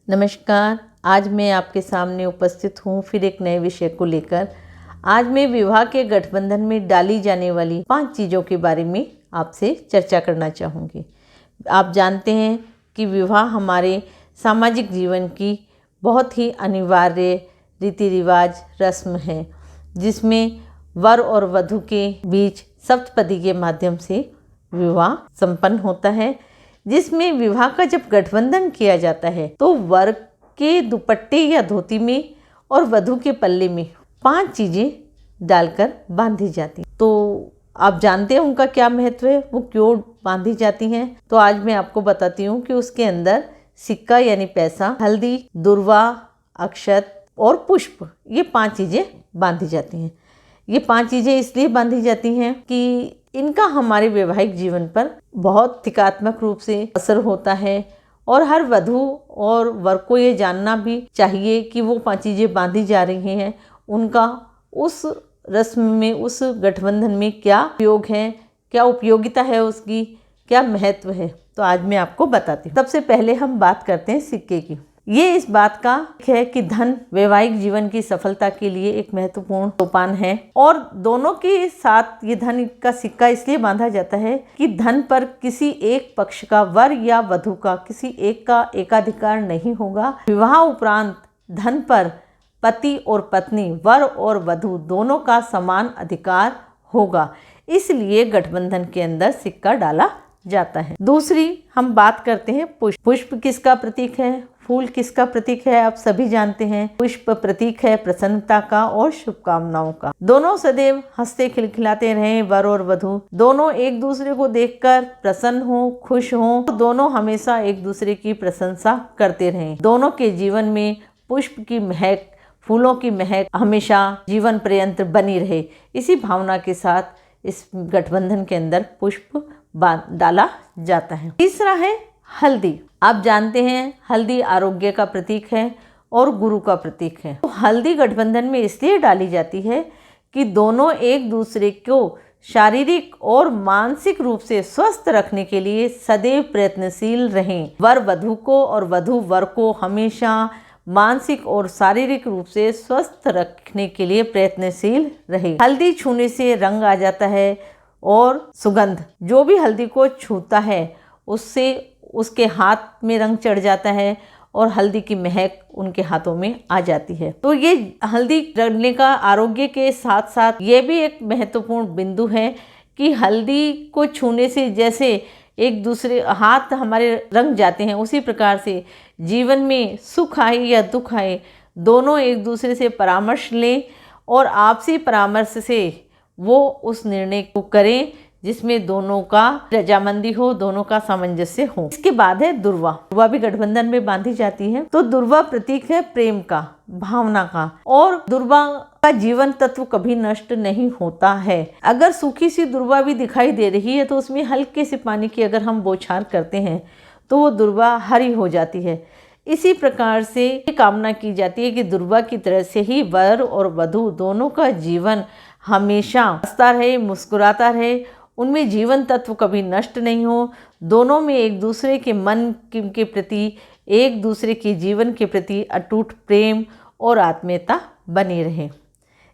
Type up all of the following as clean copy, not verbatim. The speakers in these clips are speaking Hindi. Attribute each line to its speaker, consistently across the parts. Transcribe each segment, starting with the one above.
Speaker 1: नमस्कार। आज मैं आपके सामने उपस्थित हूँ फिर एक नए विषय को लेकर। आज मैं विवाह के गठबंधन में डाली जाने वाली 5 चीज़ों के बारे में आपसे चर्चा करना चाहूँगी। आप जानते हैं कि विवाह हमारे सामाजिक जीवन की बहुत ही अनिवार्य रीति रिवाज रस्म है, जिसमें वर और वधू के बीच सप्तपदी के माध्यम से विवाह संपन्न होता है। जिसमें विवाह का जब गठबंधन किया जाता है तो वर के दुपट्टे या धोती में और वधू के पल्ले में 5 चीज़ें डालकर बांधी जाती। तो आप जानते हैं उनका क्या महत्व है, वो क्यों बांधी जाती हैं। तो आज मैं आपको बताती हूँ कि उसके अंदर सिक्का यानी पैसा, हल्दी, दुर्वा, अक्षत और पुष्प, ये 5 चीज़ें बांधी जाती हैं। ये 5 चीज़ें इसलिए बांधी जाती हैं कि इनका हमारे वैवाहिक जीवन पर बहुत टीकात्मक रूप से असर होता है और हर वधू और वर को ये जानना भी चाहिए कि वो 5 चीज़ें बांधी जा रही हैं, उनका उस रस्म में, उस गठबंधन में क्या उपयोग है, क्या उपयोगिता है, उसकी क्या महत्व है। तो आज मैं आपको बताती हूँ। सबसे पहले हम बात करते हैं सिक्के की। ये इस बात का है कि धन वैवाहिक जीवन की सफलता के लिए एक महत्वपूर्ण सोपान है और दोनों के साथ ये धन का सिक्का इसलिए बांधा जाता है कि धन पर किसी एक पक्ष का, वर या वधू का, किसी एक का एकाधिकार नहीं होगा। विवाह उपरांत धन पर पति और पत्नी, वर और वधू दोनों का समान अधिकार होगा। इसलिए गठबंधन के अंदर सिक्का डाला जाता है। दूसरी हम बात करते हैं पुष्प। पुष्प किसका प्रतीक है? फूल किसका प्रतीक है? आप सभी जानते हैं। पुष्प प्रतीक है प्रसन्नता का और शुभकामनाओं का। दोनों सदैव हंसते खिलखिलाते रहें। वर और वधू दोनों एक दूसरे को देखकर प्रसन्न हो, खुश हो। दोनों हमेशा एक दूसरे की प्रशंसा करते रहें। दोनों के जीवन में पुष्प की महक, फूलों की महक हमेशा जीवन पर्यंत बनी रहे। इसी भावना के साथ इस गठबंधन के अंदर पुष्प डाला जाता है। तीसरा है हल्दी। आप जानते हैं हल्दी आरोग्य का प्रतीक है और गुरु का प्रतीक है। तो हल्दी गठबंधन में इसलिए डाली जाती है कि दोनों एक दूसरे को शारीरिक और मानसिक रूप से स्वस्थ रखने के लिए सदैव प्रयत्नशील रहें। वर वधू को और वधू वर को हमेशा मानसिक और शारीरिक रूप से स्वस्थ रखने के लिए प्रयत्नशील रहे। हल्दी छूने से रंग आ जाता है और सुगंध, जो भी हल्दी को छूता है उससे उसके हाथ में रंग चढ़ जाता है और हल्दी की महक उनके हाथों में आ जाती है। तो ये हल्दी रगड़ने का आरोग्य के साथ साथ ये भी एक महत्वपूर्ण बिंदु है कि हल्दी को छूने से जैसे एक दूसरे हाथ हमारे रंग जाते हैं, उसी प्रकार से जीवन में सुख आए या दुख आए, दोनों एक दूसरे से परामर्श लें और आपसी परामर्श से वो उस निर्णय को करें जिसमें दोनों का रजामंदी हो, दोनों का सामंजस्य हो। इसके बाद है दुर्वा। दुर्वा भी गठबंधन में बांधी जाती है। तो दुर्वा प्रतीक है प्रेम का, भावना का, और दुर्वा का जीवन तत्व कभी नष्ट नहीं होता है। अगर सूखी सी दुर्वा भी दिखाई दे रही है तो उसमें हल्के से पानी की अगर हम बौछार करते हैं तो वो दुर्वा हरी हो जाती है। इसी प्रकार से कामना की जाती है कि दुर्वा की तरह से ही वर और वधू दोनों का जीवन हमेशा हंसता रहे, मुस्कुराता रहे, उनमें जीवन तत्व कभी नष्ट नहीं हो। दोनों में एक दूसरे के मन के प्रति, एक दूसरे के जीवन के प्रति अटूट प्रेम और आत्मीयता बनी रहे।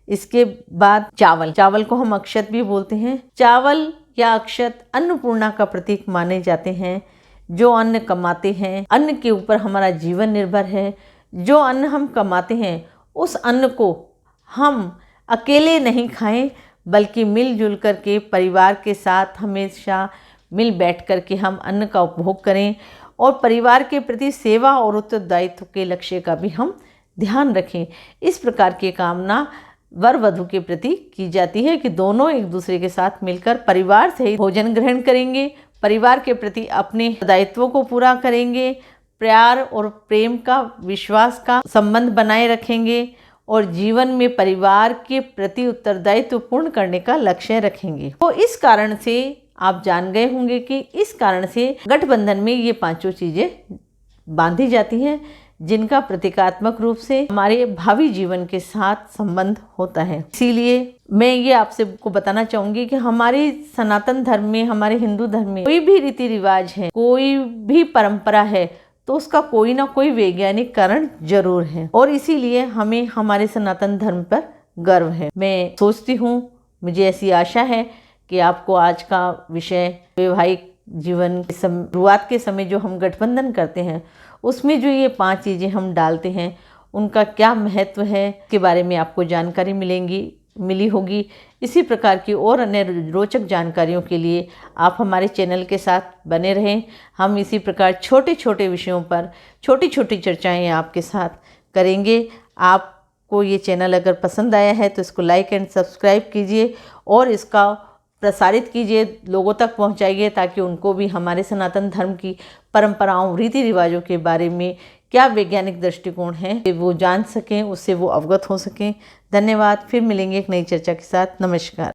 Speaker 1: इसके बाद चावल। चावल को हम अक्षत भी बोलते हैं। चावल या अक्षत अन्नपूर्णा का प्रतीक माने जाते हैं। जो अन्न कमाते हैं, अन्न के ऊपर हमारा जीवन निर्भर है। जो अन्न हम कमाते हैं उस अन्न को हम अकेले नहीं खाएं, बल्कि मिलजुल करके परिवार के साथ हमेशा मिल बैठ कर के हम अन्न का उपभोग करें और परिवार के प्रति सेवा और उत्तरदायित्व के लक्ष्य का भी हम ध्यान रखें। इस प्रकार की कामना वर वधू के प्रति की जाती है कि दोनों एक दूसरे के साथ मिलकर परिवार से ही भोजन ग्रहण करेंगे, परिवार के प्रति अपने दायित्वों को पूरा करेंगे, प्यार और प्रेम का, विश्वास का संबंध बनाए रखेंगे और जीवन में परिवार के प्रति उत्तरदायित्व पूर्ण करने का लक्ष्य रखेंगे। तो इस कारण से आप जान गए होंगे कि इस कारण से गठबंधन में ये 5 चीज़ें बांधी जाती हैं, जिनका प्रतीकात्मक रूप से हमारे भावी जीवन के साथ संबंध होता है। इसीलिए मैं ये आपसे को बताना चाहूँगी कि हमारे सनातन धर्म में, हमारे हिंदू धर्म में कोई भी रीति रिवाज है, कोई भी परंपरा है, तो उसका कोई ना कोई वैज्ञानिक कारण जरूर है और इसीलिए हमें हमारे सनातन धर्म पर गर्व है। मैं सोचती हूँ, मुझे ऐसी आशा है कि आपको आज का विषय वैवाहिक जीवन की शुरुआत के समय जो हम गठबंधन करते हैं उसमें जो ये 5 चीज़ें हम डालते हैं उनका क्या महत्व है के बारे में आपको जानकारी मिली होगी। इसी प्रकार की और अन्य रोचक जानकारियों के लिए आप हमारे चैनल के साथ बने रहें। हम इसी प्रकार छोटे छोटे विषयों पर छोटी छोटी चर्चाएं आपके साथ करेंगे। आपको ये चैनल अगर पसंद आया है तो इसको लाइक एंड सब्सक्राइब कीजिए और इसका प्रसारित कीजिए, लोगों तक पहुंचाइए ताकि उनको भी हमारे सनातन धर्म की परंपराओं रीति रिवाजों के बारे में क्या वैज्ञानिक दृष्टिकोण है वो जान सकें, उससे वो अवगत हो सकें। धन्यवाद। फिर मिलेंगे एक नई चर्चा के साथ। नमस्कार।